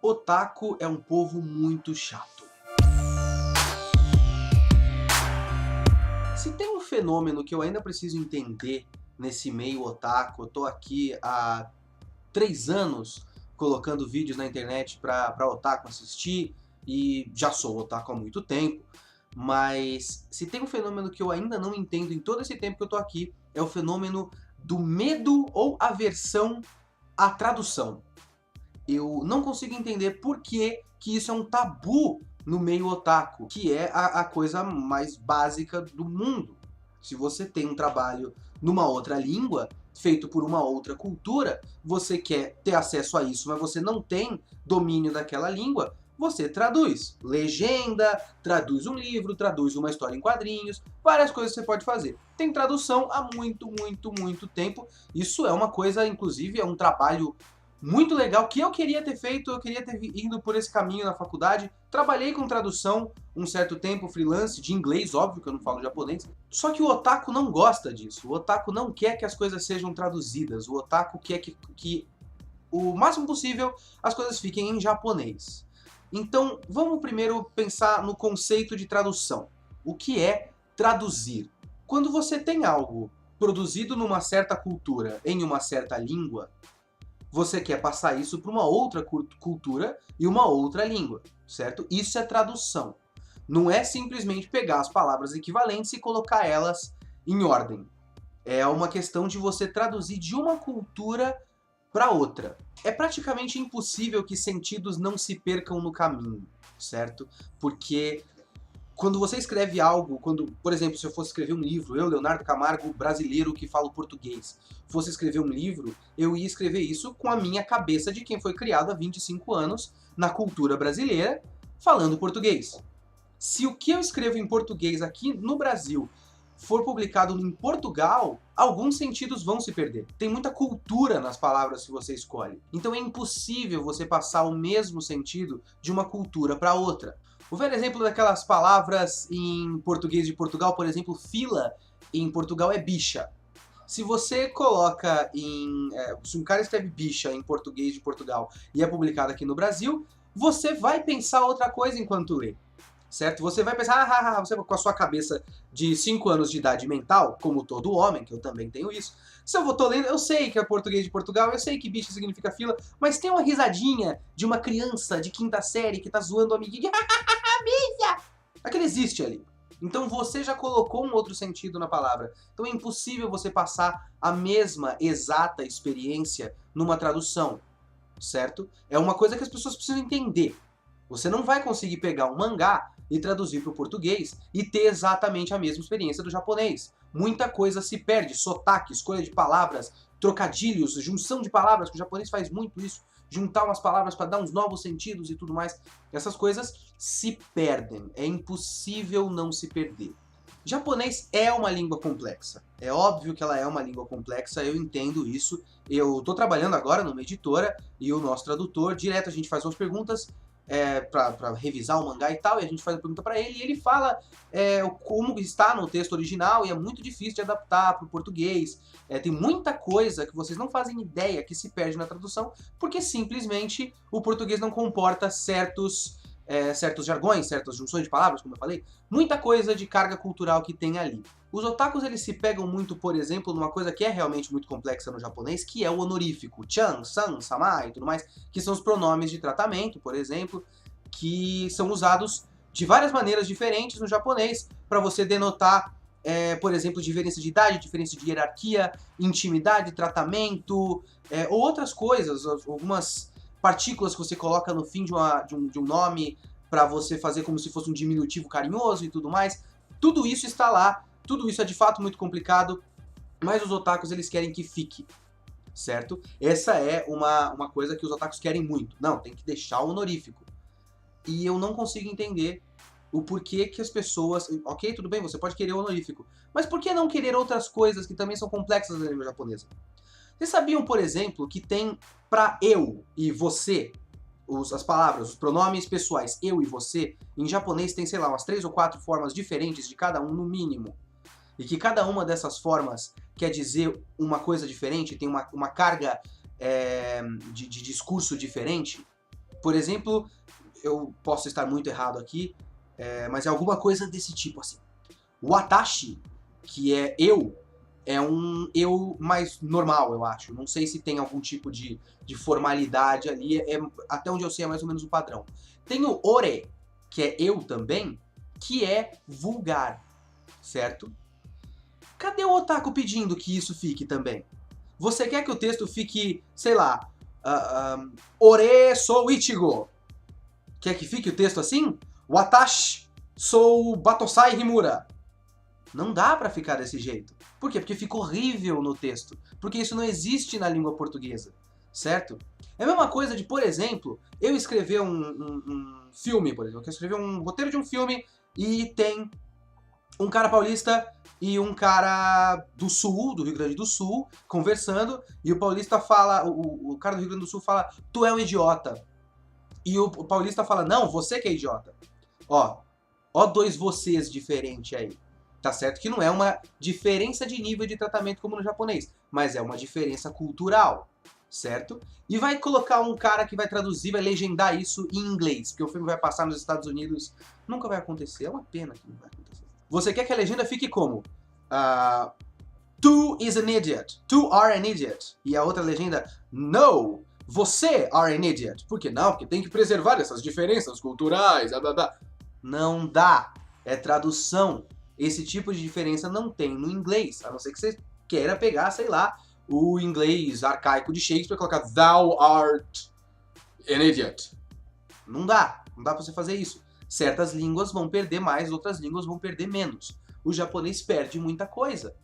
Otaku é um povo muito chato. Se tem um fenômeno que eu ainda preciso entender nesse meio otaku, eu tô aqui há 3 anos colocando vídeos na internet pra otaku assistir, e já sou otaku há muito tempo, mas se tem um fenômeno que eu ainda não entendo em todo esse tempo que eu tô aqui, é o fenômeno do medo ou aversão à tradução. Eu não consigo entender por que isso é um tabu no meio otaku, que é a coisa mais básica do mundo. Se você tem um trabalho numa outra língua, feito por uma outra cultura, você quer ter acesso a isso, mas você não tem domínio daquela língua, você traduz. Legenda, traduz um livro, traduz uma história em quadrinhos, várias coisas você pode fazer. Tem tradução há muito tempo. Isso é uma coisa, inclusive, é um trabalho muito legal, que eu queria ter feito, eu queria ter ido por esse caminho na faculdade. Trabalhei com tradução um certo tempo, freelance, de inglês, óbvio que eu não falo japonês. Só que o otaku não gosta disso, o otaku não quer que as coisas sejam traduzidas, o otaku quer que o máximo possível as coisas fiquem em japonês. Então, vamos primeiro pensar no conceito de tradução. O que é traduzir? Quando você tem algo produzido numa certa cultura, em uma certa língua, você quer passar isso para uma outra cultura e uma outra língua, certo? Isso é tradução. Não é simplesmente pegar as palavras equivalentes e colocar elas em ordem. É uma questão de você traduzir de uma cultura para outra. É praticamente impossível que sentidos não se percam no caminho, certo? Porque quando você escreve algo, por exemplo, se eu fosse escrever um livro, eu, Leonardo Camargo, brasileiro que falo português, fosse escrever um livro, eu ia escrever isso com a minha cabeça de quem foi criado há 25 anos na cultura brasileira, falando português. Se o que eu escrevo em português aqui no Brasil for publicado em Portugal, alguns sentidos vão se perder. Tem muita cultura nas palavras que você escolhe. Então é impossível você passar o mesmo sentido de uma cultura para outra. O velho exemplo daquelas palavras em português de Portugal, por exemplo, fila em Portugal é bicha. Se você coloca se um cara escreve bicha em português de Portugal e é publicado aqui no Brasil, você vai pensar outra coisa enquanto lê. Certo? Você vai pensar, você com a sua cabeça de 5 anos de idade mental, como todo homem, que eu também tenho isso, se eu tô lendo, eu sei que é português de Portugal, eu sei que bicho significa fila, mas tem uma risadinha de uma criança de quinta série que tá zoando o amiguinho, bicha! Aquilo existe ali. Então você já colocou um outro sentido na palavra. Então é impossível você passar a mesma exata experiência numa tradução, certo? É uma coisa que as pessoas precisam entender. Você não vai conseguir pegar um mangá e traduzir para o português e ter exatamente a mesma experiência do japonês. Muita coisa se perde, sotaque, escolha de palavras, trocadilhos, junção de palavras, que o japonês faz muito isso, juntar umas palavras para dar uns novos sentidos e tudo mais. Essas coisas se perdem, é impossível não se perder. Japonês é uma língua complexa. É óbvio que ela é uma língua complexa, eu entendo isso. Eu tô trabalhando agora numa editora e o nosso tradutor, direto a gente faz umas perguntas pra revisar o mangá e tal, e a gente faz a pergunta pra ele, e ele fala como está no texto original, e é muito difícil de adaptar pro português. Tem muita coisa que vocês não fazem ideia que se perde na tradução, porque simplesmente o português não comporta certos jargões, certas junções de palavras, como eu falei, muita coisa de carga cultural que tem ali. Os otakus, eles se pegam muito, por exemplo, numa coisa que é realmente muito complexa no japonês, que é o honorífico, chan, san, sama e tudo mais, que são os pronomes de tratamento, por exemplo, que são usados de várias maneiras diferentes no japonês, para você denotar, por exemplo, diferença de idade, diferença de hierarquia, intimidade, tratamento, ou outras coisas, algumas partículas que você coloca no fim de um nome para você fazer como se fosse um diminutivo carinhoso e tudo mais. Tudo isso está lá, tudo isso é de fato muito complicado, mas os otakus eles querem que fique, certo? Essa é uma coisa que os otakus querem muito. Não, tem que deixar o honorífico. E eu não consigo entender o porquê que as pessoas... Ok, tudo bem, você pode querer o honorífico, mas por que não querer outras coisas que também são complexas na língua japonesa? Vocês sabiam, por exemplo, que tem para eu e você, as palavras, os pronomes pessoais eu e você, em japonês tem, sei lá, umas 3 ou 4 formas diferentes de cada um, no mínimo. E que cada uma dessas formas quer dizer uma coisa diferente, tem uma carga de discurso diferente. Por exemplo, eu posso estar muito errado aqui, mas é alguma coisa desse tipo assim. Watashi, que é eu, é um eu mais normal, eu acho. Não sei se tem algum tipo de formalidade ali, até onde eu sei é mais ou menos o padrão. Tem o ore, que é eu também, que é vulgar, certo? Cadê o otaku pedindo que isso fique também? Você quer que o texto fique, sei lá, ore sou Ichigo. Quer que fique o texto assim? Watashi sou Batosai Himura. Não dá pra ficar desse jeito. Por quê? Porque fica horrível no texto. Porque isso não existe na língua portuguesa, certo? É a mesma coisa de, por exemplo, eu escrever um filme, por exemplo. Eu escrever um roteiro de um filme e tem um cara paulista e um cara do sul, do Rio Grande do Sul, conversando, e o paulista fala, o cara do Rio Grande do Sul fala, tu é um idiota. E o paulista fala, não, você que é idiota. Ó dois vocês diferentes aí. Tá certo que não é uma diferença de nível de tratamento como no japonês, mas é uma diferença cultural, certo? E vai colocar um cara que vai traduzir, vai legendar isso em inglês, porque o filme vai passar nos Estados Unidos. Nunca vai acontecer, é uma pena que não vai acontecer. Você quer que a legenda fique como? Tu is an idiot. Tu are an idiot. E a outra legenda, no, você are an idiot. Por que não? Porque tem que preservar essas diferenças culturais. Blá, blá, blá. Não dá. É tradução. Esse tipo de diferença não tem no inglês, a não ser que você queira pegar, sei lá, o inglês arcaico de Shakespeare e colocar Thou art an idiot. Não dá pra você fazer isso. Certas línguas vão perder mais, outras línguas vão perder menos. O japonês perde muita coisa.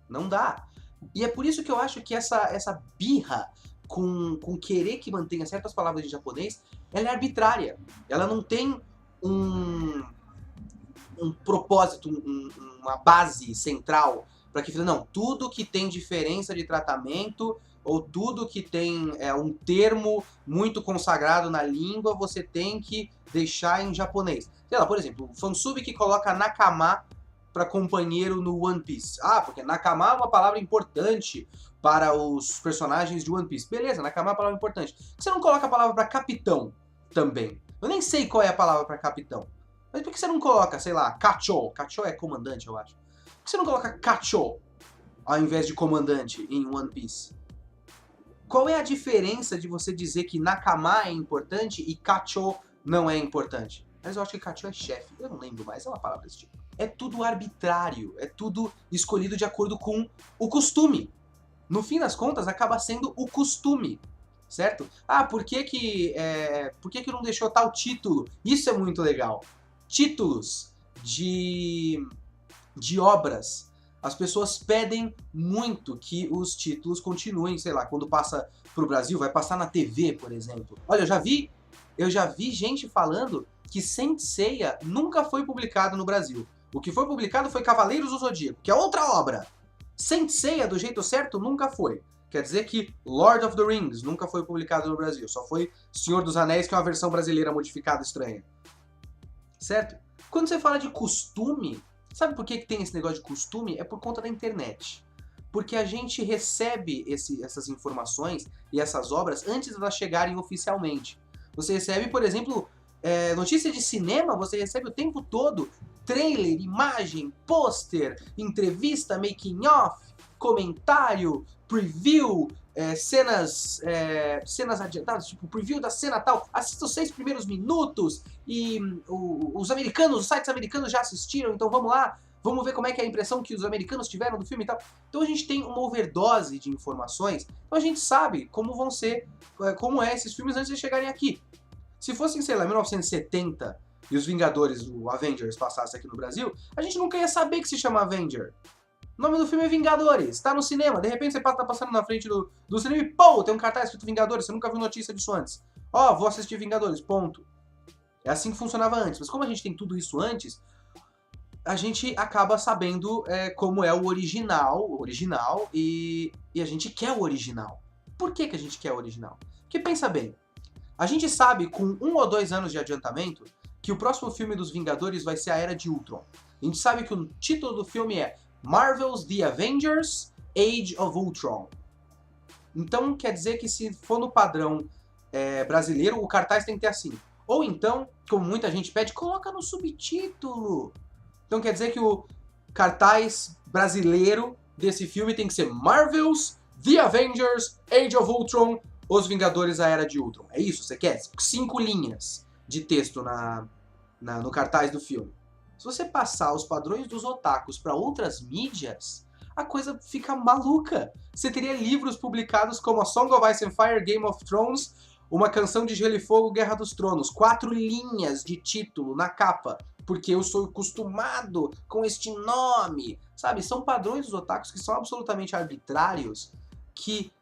Não dá. E é por isso que eu acho que essa birra com querer que mantenha certas palavras de japonês, ela é arbitrária. Ela não tem um propósito, uma base central para que, não, tudo que tem diferença de tratamento ou tudo que tem um termo muito consagrado na língua, você tem que deixar em japonês. Sei lá, por exemplo, o fansub que coloca nakama para companheiro no One Piece. Ah, porque nakama é uma palavra importante para os personagens de One Piece. Beleza, nakama é uma palavra importante. Por que você não coloca a palavra para capitão também? Eu nem sei qual é a palavra para capitão. Mas por que você não coloca, sei lá, Kacho? Kacho é comandante, eu acho. Por que você não coloca Kacho ao invés de comandante em One Piece? Qual é a diferença de você dizer que Nakama é importante e Kacho não é importante? Mas eu acho que Kacho é chefe, eu não lembro mais, é uma palavra desse tipo. É tudo arbitrário, é tudo escolhido de acordo com o costume. No fim das contas, acaba sendo o costume, certo? Ah, por que não deixou tal título? Isso é muito legal. Títulos de obras. As pessoas pedem muito que os títulos continuem, sei lá, quando passa pro Brasil, vai passar na TV, por exemplo. Olha, eu já vi gente falando que Saint Seiya nunca foi publicado no Brasil. O que foi publicado foi Cavaleiros do Zodíaco, que é outra obra. Saint Seiya, do jeito certo, nunca foi. Quer dizer que Lord of the Rings nunca foi publicado no Brasil. Só foi Senhor dos Anéis, que é uma versão brasileira modificada estranha. Certo? Quando você fala de costume, sabe por que tem esse negócio de costume? É por conta da internet. Porque a gente recebe essas informações e essas obras antes de elas chegarem oficialmente. Você recebe, por exemplo, notícia de cinema, você recebe o tempo todo trailer, imagem, pôster, entrevista, making of, comentário, preview, cenas adiantadas, tipo preview da cena tal, assista os 6 primeiros minutos e os sites americanos já assistiram, então vamos lá, vamos ver como é que é a impressão que os americanos tiveram do filme e tal. Então a gente tem uma overdose de informações, então a gente sabe como esses filmes antes de chegarem aqui. Se fossem, sei lá, 1970 e os Vingadores, o Avengers, passasse aqui no Brasil, a gente nunca ia saber que se chama Avenger. O nome do filme é Vingadores, tá no cinema, de repente você tá passando na frente do cinema e pô, tem um cartaz escrito Vingadores, você nunca viu notícia disso antes. Vou assistir Vingadores, ponto. É assim que funcionava antes, mas como a gente tem tudo isso antes, a gente acaba sabendo como é o original e a gente quer o original. Por que a gente quer o original? Porque pensa bem, a gente sabe com 1 ou 2 anos de adiantamento que o próximo filme dos Vingadores vai ser a Era de Ultron. A gente sabe que o título do filme é Marvel's The Avengers Age of Ultron. Então quer dizer que se for no padrão brasileiro, o cartaz tem que ter assim. Ou então, como muita gente pede, coloca no subtítulo. Então quer dizer que o cartaz brasileiro desse filme tem que ser Marvel's The Avengers Age of Ultron, Os Vingadores, a Era de Ultron. É isso? Você quer? 5 linhas de texto no cartaz do filme. Se você passar os padrões dos otakus para outras mídias, a coisa fica maluca. Você teria livros publicados como A Song of Ice and Fire, Game of Thrones, Uma Canção de Gelo e Fogo, Guerra dos Tronos. 4 linhas de título na capa, porque eu sou acostumado com este nome. Sabe, são padrões dos otakus que são absolutamente arbitrários, que,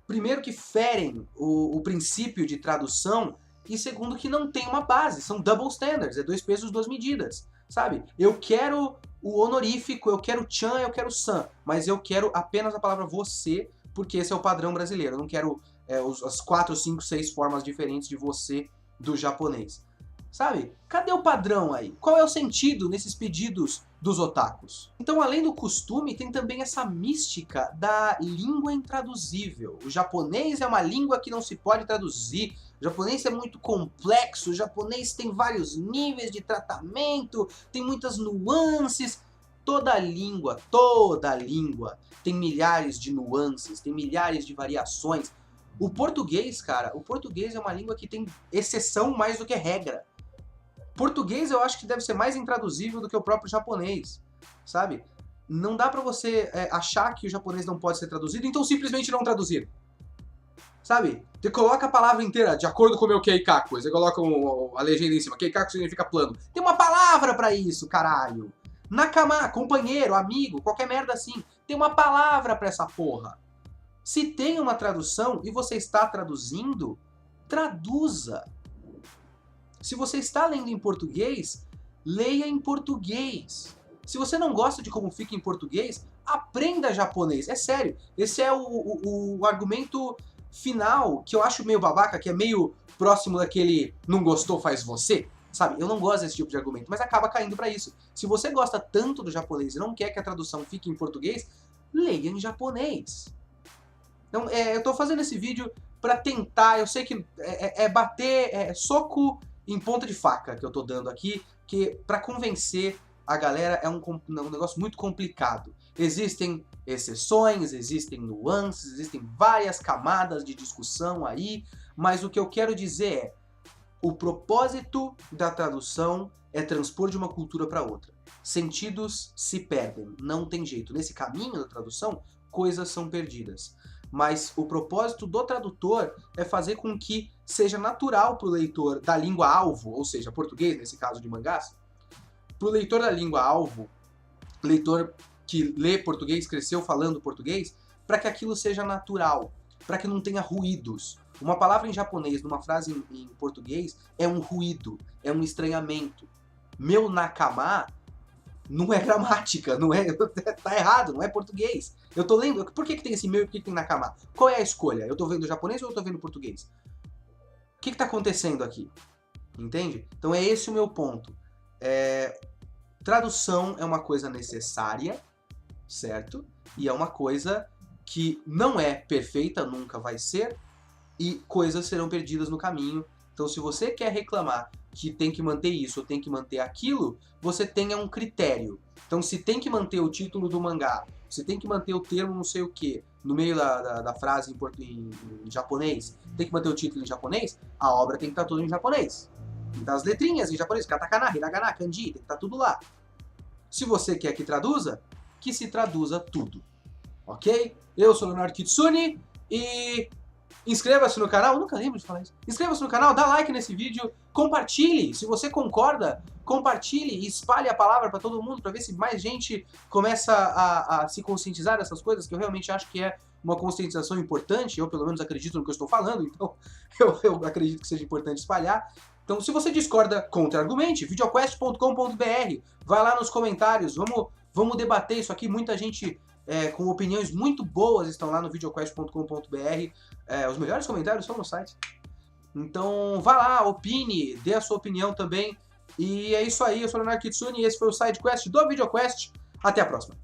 primeiro, que ferem o princípio de tradução, e segundo, que não tem uma base. São double standards, é 2 pesos, 2 medidas. Sabe, eu quero o honorífico, eu quero chan, eu quero san, mas eu quero apenas a palavra você, porque esse é o padrão brasileiro. Eu não quero as 4, 5, 6 formas diferentes de você do japonês. Sabe? Cadê o padrão aí? Qual é o sentido nesses pedidos dos otakus? Então, além do costume, tem também essa mística da língua intraduzível. O japonês é uma língua que não se pode traduzir. O japonês é muito complexo, o japonês tem vários níveis de tratamento, tem muitas nuances. Toda língua tem milhares de nuances, tem milhares de variações. O português, cara, o português é uma língua que tem exceção mais do que regra. Português eu acho que deve ser mais intraduzível do que o próprio japonês, sabe? Não dá pra você achar que o japonês não pode ser traduzido, então simplesmente não traduzir. Sabe? Você coloca a palavra inteira de acordo com o meu keikaku, você coloca a legenda em cima, keikaku significa plano. Tem uma palavra pra isso, caralho! Nakama, companheiro, amigo, qualquer merda assim. Tem uma palavra pra essa porra. Se tem uma tradução e você está traduzindo, traduza. Se você está lendo em português, leia em português. Se você não gosta de como fica em português, aprenda japonês. É sério, esse é o argumento final, que eu acho meio babaca, que é meio próximo daquele não gostou, faz você. Sabe, eu não gosto desse tipo de argumento, mas acaba caindo pra isso. Se você gosta tanto do japonês e não quer que a tradução fique em português, leia em japonês. Então, eu tô fazendo esse vídeo pra tentar, eu sei que bater soco em ponta de faca que eu tô dando aqui, que pra convencer a galera é um negócio muito complicado. Existem exceções, existem nuances, existem várias camadas de discussão aí, mas o que eu quero dizer é, o propósito da tradução é transpor de uma cultura para outra. Sentidos se perdem, não tem jeito. Nesse caminho da tradução, coisas são perdidas. Mas o propósito do tradutor é fazer com que seja natural para o leitor da língua-alvo, ou seja, português, nesse caso de mangás, para o leitor da língua-alvo, leitor que lê português, cresceu falando português, para que aquilo seja natural, para que não tenha ruídos. Uma palavra em japonês, numa frase em português, é um ruído, é um estranhamento. Meu nakama não é gramática, não é, tá errado, não é português. Eu tô lendo, por que tem esse meu e por que tem nakama? Qual é a escolha? Eu tô vendo japonês ou eu tô vendo português? O que tá acontecendo aqui? Entende? Então é esse o meu ponto. Tradução é uma coisa necessária, certo? E é uma coisa que não é perfeita, nunca vai ser, e coisas serão perdidas no caminho. Então se você quer reclamar que tem que manter isso ou tem que manter aquilo, você tenha um critério. Então se tem que manter o título do mangá, se tem que manter o termo não sei o que no meio da frase em japonês, tem que manter o título em japonês, a obra tem que estar toda em japonês. Então as letrinhas em japonês, katakana, hiragana, kanji, tem que estar tudo lá. Se você quer que traduza, que se traduza tudo. Ok? Eu sou o Leonardo Kitsune e inscreva-se no canal, eu nunca lembro de falar isso. Inscreva-se no canal, dá like nesse vídeo, compartilhe, se você concorda, compartilhe e espalhe a palavra para todo mundo, para ver se mais gente começa a se conscientizar dessas coisas, que eu realmente acho que é uma conscientização importante, eu pelo menos acredito no que eu estou falando, então eu acredito que seja importante espalhar. Então, se você discorda, contra-argumente, videoquest.com.br, vai lá nos comentários, vamos debater isso aqui, muita gente com opiniões muito boas estão lá no videoquest.com.br, os melhores comentários estão no site. Então, vá lá, opine, dê a sua opinião também, e é isso aí, eu sou o Leonardo Kitsune e esse foi o SideQuest do VideoQuest, até a próxima.